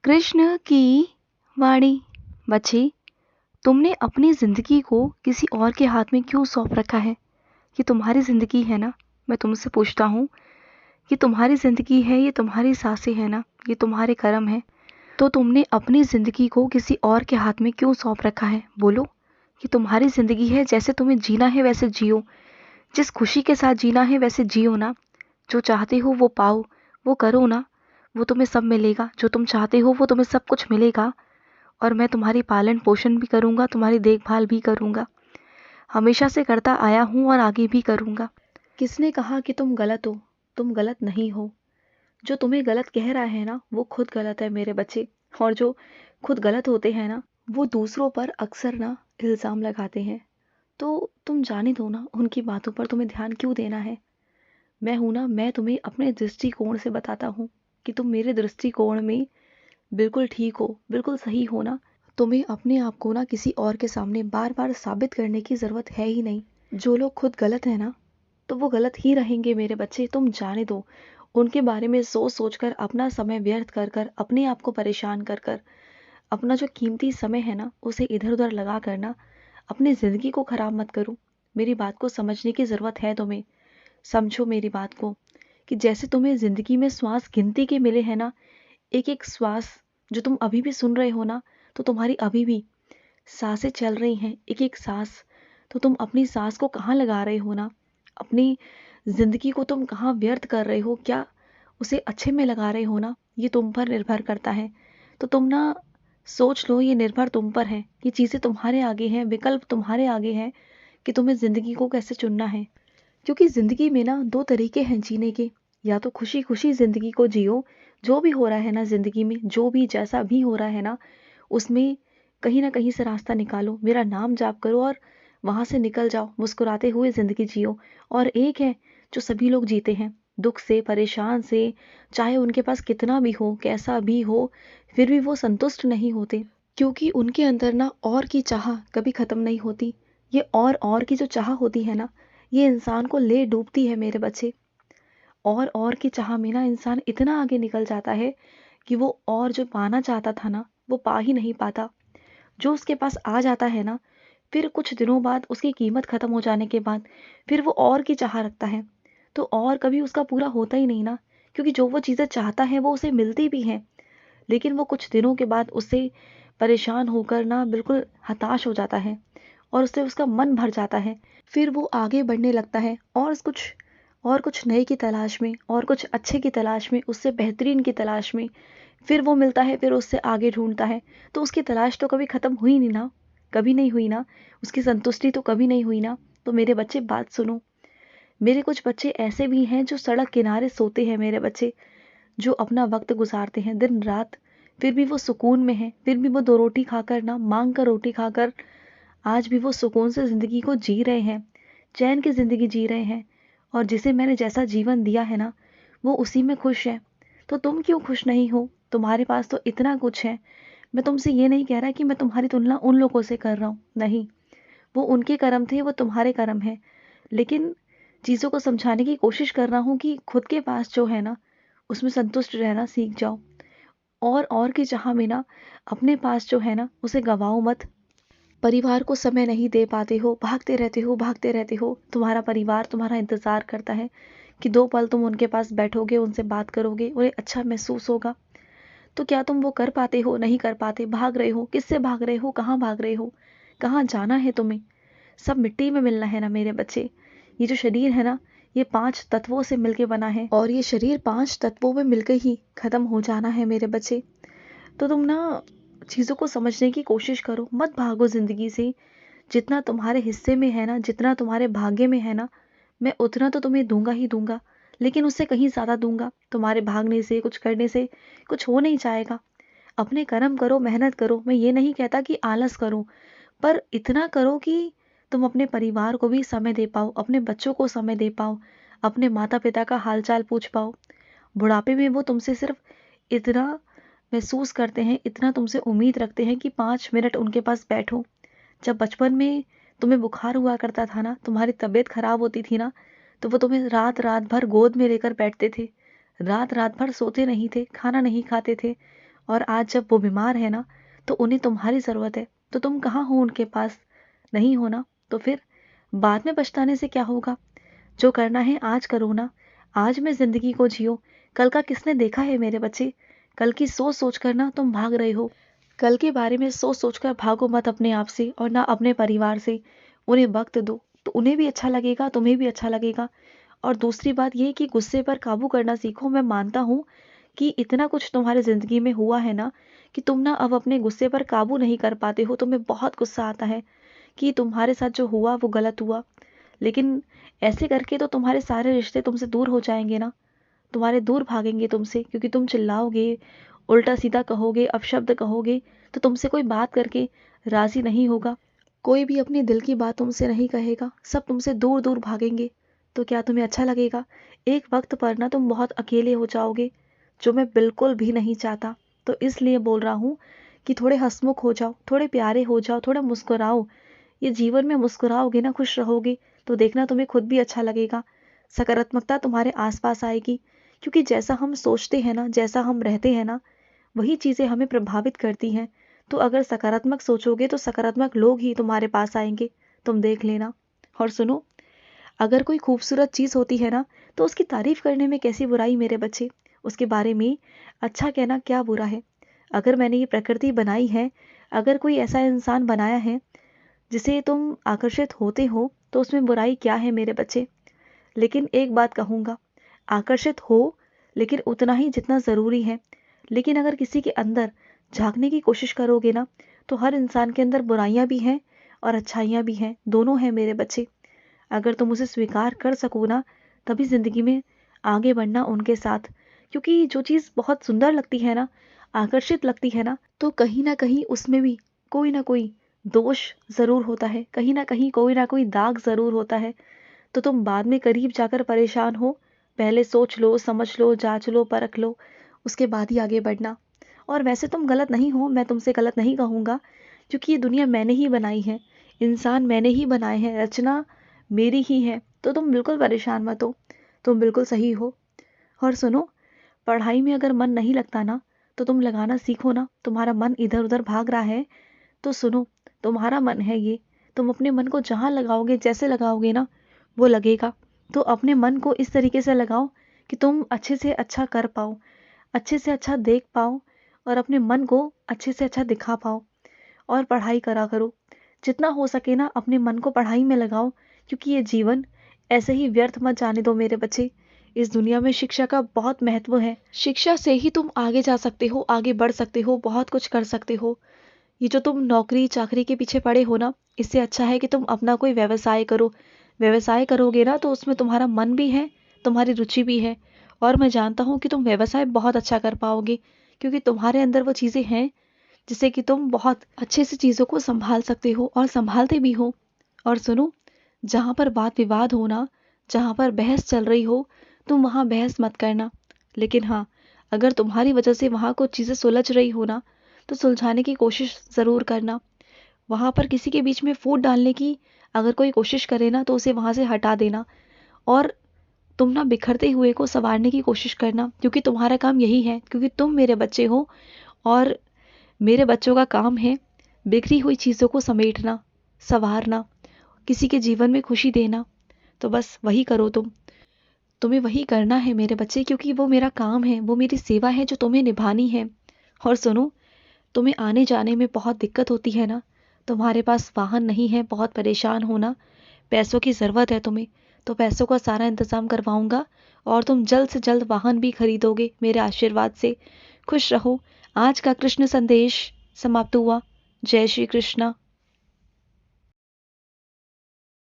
कृष्ण की वाणी। बच्चे, तुमने अपनी जिंदगी को किसी और के हाथ में क्यों सौंप रखा है? ये तुम्हारी जिंदगी है ना? मैं तुमसे पूछता हूँ, ये तुम्हारी जिंदगी है, ये तुम्हारी सांसें है ना? ये तुम्हारे कर्म है। तो तुमने अपनी जिंदगी को किसी और के हाथ में क्यों सौंप रखा है? बोलो। ये तुम्हारी जिंदगी है, जैसे तुम्हें जीना है वैसे जियो। जिस खुशी के साथ जीना है वैसे जियो ना। जो चाहते हो वो पाओ, वो करो ना। वो तुम्हें सब मिलेगा, जो तुम चाहते हो वो तुम्हें सब कुछ मिलेगा। और मैं तुम्हारी पालन पोषण भी करूंगा, तुम्हारी देखभाल भी करूंगा। हमेशा से करता आया हूँ और आगे भी करूंगा। किसने कहा कि तुम गलत हो? तुम गलत नहीं हो। जो तुम्हें गलत कह रहा है ना, वो खुद गलत है मेरे बच्चे। और जो खुद गलत होते हैं ना, वो दूसरों पर अक्सर ना इल्ज़ाम लगाते हैं। तो तुम जाने दो ना, उनकी बातों पर तुम्हें ध्यान क्यों देना है? मैं हूं ना, मैं तुम्हें अपने दृष्टिकोण से बताता हूँ कि तुम मेरे दृष्टिकोण में बिल्कुल ठीक हो, बिल्कुल सही हो ना। तुम्हें अपने आप को ना किसी और के सामने बार बार साबित करने की ज़रूरत है ही नहीं। जो लोग खुद गलत है ना, तो वो गलत ही रहेंगे मेरे बच्चे। तुम जाने दो। उनके बारे में सोच सोच कर अपना समय व्यर्थ कर कर, अपने आप को परेशान कर कर, अपना जो कीमती समय है ना उसे इधर उधर लगा कर ना अपनी ज़िंदगी को ख़राब मत करो। मेरी बात को समझने की ज़रूरत है तुम्हें। समझो मेरी बात को, कि जैसे तुम्हें ज़िंदगी में श्वास गिनती के मिले हैं ना, एक एक श्वास जो तुम अभी भी सुन रहे हो ना, तो तुम्हारी अभी भी सांसें चल रही हैं, एक एक सांस। तो तुम अपनी सांस को कहाँ लगा रहे हो ना, अपनी ज़िंदगी को तुम कहाँ व्यर्थ कर रहे हो, क्या उसे अच्छे में लगा रहे हो ना, ये तुम पर निर्भर करता है। तो तुम ना सोच लो, ये निर्भर तुम पर है। ये चीज़ें तुम्हारे आगे हैं, विकल्प तुम्हारे आगे हैं कि तुम्हें ज़िंदगी को कैसे चुनना है। क्योंकि ज़िंदगी में ना दो तरीके हैं जीने के। या तो खुशी खुशी ज़िंदगी को जियो, जो भी हो रहा है ना ज़िंदगी में, जो भी जैसा भी हो रहा है ना, उसमें कहीं ना कहीं से रास्ता निकालो, मेरा नाम जाप करो और वहाँ से निकल जाओ, मुस्कुराते हुए ज़िंदगी जियो। और एक है जो सभी लोग जीते हैं, दुख से, परेशान से, चाहे उनके पास कितना भी हो, कैसा भी हो, फिर भी वो संतुष्ट नहीं होते। क्योंकि उनके अंदर ना और की चाह कभी ख़त्म नहीं होती। ये और की जो चाह होती है ना, ये इंसान को ले डूबती है मेरे बच्चे। और की चाह में ना इंसान इतना आगे निकल जाता है कि वो और जो पाना चाहता था ना, वो पा ही नहीं पाता। जो उसके पास आ जाता है ना, फिर कुछ दिनों बाद उसकी कीमत ख़त्म हो जाने के बाद फिर वो और की चाह रखता है। तो और कभी उसका पूरा होता ही नहीं ना, क्योंकि जो वो चीज़ें चाहता है वो उसे मिलती भी हैं, लेकिन वो कुछ दिनों के बाद उससे परेशान होकर ना बिल्कुल हताश हो जाता है और उससे उसका मन भर जाता है। फिर वो आगे बढ़ने लगता है और कुछ नए की तलाश में, और कुछ अच्छे की तलाश में, उससे बेहतरीन की तलाश में। फिर वो मिलता है, फिर उससे आगे ढूंढता है। तो उसकी तलाश तो कभी ख़त्म हुई नहीं ना, कभी नहीं हुई ना, उसकी संतुष्टि तो कभी नहीं हुई ना। तो मेरे बच्चे बात सुनो। मेरे कुछ बच्चे ऐसे भी हैं जो सड़क किनारे सोते हैं मेरे बच्चे, जो अपना वक्त गुजारते हैं दिन रात, फिर भी वो सुकून में हैं, फिर भी वो दो रोटी खाकर ना, मांग कर रोटी खाकर आज भी वो सुकून से ज़िंदगी को जी रहे हैं, चैन की ज़िंदगी जी रहे हैं। और जिसे मैंने जैसा जीवन दिया है ना, वो उसी में खुश है। तो तुम क्यों खुश नहीं हो? तुम्हारे पास तो इतना कुछ है। मैं तुमसे ये नहीं कह रहा कि मैं तुम्हारी तुलना उन लोगों से कर रहा हूँ, नहीं। वो उनके कर्म थे, वो तुम्हारे कर्म हैं। लेकिन चीज़ों को समझाने की कोशिश कर रहा हूँ कि खुद के पास जो है ना, उसमें संतुष्ट रहना सीख जाओ। और की चाह में ना अपने पास जो है ना उसे गवाओ मत। परिवार को समय नहीं दे पाते हो, भागते रहते हो। तुम्हारा परिवार तुम्हारा इंतज़ार करता है कि 2 पल तुम उनके पास बैठोगे, उनसे बात करोगे, उन्हें अच्छा महसूस होगा। तो क्या तुम वो कर पाते हो? नहीं कर पाते। भाग रहे हो। किससे भाग रहे हो? कहाँ भाग रहे हो? कहाँ जाना है तुम्हें? सब मिट्टी में मिलना है ना मेरे बच्चे। ये जो शरीर है ना, ये 5 तत्वों से मिलके बना है, और ये शरीर 5 तत्वों में मिलकर ही ख़त्म हो जाना है मेरे बच्चे। तो तुम ना चीज़ों को समझने की कोशिश करो, मत भागो ज़िंदगी से। जितना तुम्हारे हिस्से में है ना, जितना तुम्हारे भाग्य में है ना, मैं उतना तो तुम्हें दूंगा ही दूंगा, लेकिन उससे कहीं ज़्यादा दूंगा। तुम्हारे भागने से, कुछ करने से कुछ हो नहीं जाएगा। अपने कर्म करो, मेहनत करो। मैं ये नहीं कहता कि आलस करो, पर इतना करो कि तुम अपने परिवार को भी समय दे पाओ, अपने बच्चों को समय दे पाओ, अपने माता पिता का हालचाल पूछ पाओ। बुढ़ापे में वो तुमसे सिर्फ इतना महसूस करते हैं, इतना तुमसे उम्मीद रखते हैं कि 5 मिनट उनके पास बैठो। जब बचपन में तुम्हें बुखार हुआ करता था ना, तुम्हारी तबीयत खराब होती थी ना, तो वो तुम्हें रात रात भर गोद में लेकर बैठते थे, रात रात भर सोते नहीं थे, खाना नहीं खाते थे, और आज जब वो बीमार है ना, तो उन्हें तुम्हारी ज़रूरत है, तो तुम कहाँ हो उनके पास? नहीं हो ना, तो फिर बाद में पछताने से क्या होगा? जो करना है आज करो ना। आज में ज़िंदगी को जियो। कल का किसने देखा है मेरे बच्चे? कल की सोच सोच कर ना तुम भाग रहे हो। कल के बारे में सोच सोच कर भागो मत अपने आप से और ना अपने परिवार से। उन्हें वक्त दो, तो उन्हें भी अच्छा लगेगा, तुम्हें भी अच्छा लगेगा। और दूसरी बात ये कि गुस्से पर काबू करना सीखो। मैं मानता हूँ कि इतना कुछ तुम्हारी ज़िंदगी में हुआ है ना, कि तुम ना अब अपने गुस्से पर काबू नहीं कर पाते हो। तुम्हें बहुत गुस्सा आता है कि तुम्हारे साथ जो हुआ वो गलत हुआ। लेकिन ऐसे करके तो तुम्हारे सारे रिश्ते तुमसे दूर हो जाएंगे ना। तुम्हारे दूर भागेंगे तुमसे, क्योंकि तुम चिल्लाओगे, उल्टा सीधा कहोगे, अपशब्द कहोगे, तो तुमसे कोई बात करके राजी नहीं होगा। कोई भी अपने दिल की बात तुमसे नहीं कहेगा। सब तुमसे दूर दूर भागेंगे। तो क्या तुम्हें अच्छा लगेगा? एक वक्त पर ना तुम बहुत अकेले हो जाओगे, जो मैं बिल्कुल भी नहीं चाहता। तो इसलिए बोल रहा हूँ कि थोड़े हंसमुख हो जाओ, थोड़े प्यारे हो जाओ, थोड़ा मुस्कुराओ। ये जीवन में मुस्कुराओगे ना, खुश रहोगे, तो देखना तुम्हें खुद भी अच्छा लगेगा। सकारात्मकता तुम्हारे आसपास आएगी, क्योंकि जैसा हम सोचते हैं ना, जैसा हम रहते हैं ना, वही चीज़ें हमें प्रभावित करती हैं। तो अगर सकारात्मक सोचोगे तो सकारात्मक लोग ही तुम्हारे पास आएंगे। तुम देख लेना। और सुनो, अगर कोई खूबसूरत चीज़ होती है ना, तो उसकी तारीफ करने में कैसी बुराई मेरे बच्चे? उसके बारे में अच्छा कहना क्या बुरा है? अगर मैंने ये प्रकृति बनाई है, अगर कोई ऐसा इंसान बनाया है जिसे तुम आकर्षित होते हो, तो उसमें बुराई क्या है मेरे बच्चे? लेकिन एक बात कहूँगा, आकर्षित हो, लेकिन उतना ही जितना ज़रूरी है। लेकिन अगर किसी के अंदर झाँकने की कोशिश करोगे ना, तो हर इंसान के अंदर बुराइयाँ भी हैं और अच्छाइयाँ भी हैं, दोनों हैं मेरे बच्चे। अगर तुम उसे स्वीकार कर सको ना, तभी ज़िंदगी में आगे बढ़ना उनके साथ। क्योंकि जो चीज़ बहुत सुंदर लगती है ना, आकर्षित लगती है ना, तो कहीं ना कहीं उसमें भी कोई ना कोई दोष ज़रूर होता है, कहीं ना कोई दाग ज़रूर होता है। तो तुम बाद में करीब जाकर परेशान हो। पहले सोच लो, समझ लो, जांच लो, परख लो, उसके बाद ही आगे बढ़ना। और वैसे तुम गलत नहीं हो, मैं तुमसे गलत नहीं कहूँगा, क्योंकि ये दुनिया मैंने ही बनाई है, इंसान मैंने ही बनाए हैं, रचना मेरी ही है। तो तुम बिल्कुल परेशान मत हो, तुम बिल्कुल सही हो। और सुनो, पढ़ाई में अगर मन नहीं लगता ना, तो तुम लगाना सीखो ना। तुम्हारा मन इधर उधर भाग रहा है, तो सुनो, तुम्हारा मन है ये, तुम अपने मन को जहाँ लगाओगे, जैसे लगाओगे ना, वो लगेगा। तो अपने मन को इस तरीके से लगाओ कि तुम अच्छे से अच्छा कर पाओ, अच्छे से अच्छा देख पाओ, और अपने मन को अच्छे से अच्छा दिखा पाओ। और पढ़ाई करा करो, जितना हो सके ना अपने मन को पढ़ाई में लगाओ, क्योंकि ये जीवन ऐसे ही व्यर्थ मत जाने दो मेरे बच्चे। इस दुनिया में शिक्षा का बहुत महत्व है। शिक्षा से ही तुम आगे जा सकते हो, आगे बढ़ सकते हो, बहुत कुछ कर सकते हो। ये जो तुम नौकरी चाकरी के पीछे पड़े हो ना, इससे अच्छा है कि तुम अपना कोई व्यवसाय करो। व्यवसाय करोगे ना, तो उसमें तुम्हारा मन भी है, तुम्हारी रुचि भी है। और मैं जानता हूँ कि तुम व्यवसाय बहुत अच्छा कर पाओगे, क्योंकि तुम्हारे अंदर वो चीज़ें हैं जिससे कि तुम बहुत अच्छे से चीज़ों को संभाल सकते हो और संभालते भी हो। और सुनो, जहाँ पर बात विवाद हो ना, जहाँ पर बहस चल रही हो, तुम वहाँ बहस मत करना। लेकिन हाँ, अगर तुम्हारी वजह से वहाँ कुछ चीज़ें सुलझ रही हो ना, तो सुलझाने की कोशिश ज़रूर करना। वहाँ पर किसी के बीच में फूट डालने की अगर कोई कोशिश करे ना, तो उसे वहाँ से हटा देना। और तुम ना बिखरते हुए को संवारने की कोशिश करना, क्योंकि तुम्हारा काम यही है, क्योंकि तुम मेरे बच्चे हो। और मेरे बच्चों का काम है बिखरी हुई चीज़ों को समेटना, संवारना, किसी के जीवन में खुशी देना। तो बस वही करो तुम। तुम्हें वही करना है मेरे बच्चे, क्योंकि वो मेरा काम है, वो मेरी सेवा है जो तुम्हें निभानी है। और सुनो, तुम्हें आने जाने में बहुत दिक्कत होती है ना, तुम्हारे पास वाहन नहीं है, बहुत परेशान हो ना, पैसों की ज़रूरत है तुम्हें, तो पैसों का सारा इंतज़ाम करवाऊंगा और तुम जल्द से जल्द वाहन भी खरीदोगे मेरे आशीर्वाद से। खुश रहो। आज का कृष्ण संदेश समाप्त हुआ। जय श्री कृष्णा।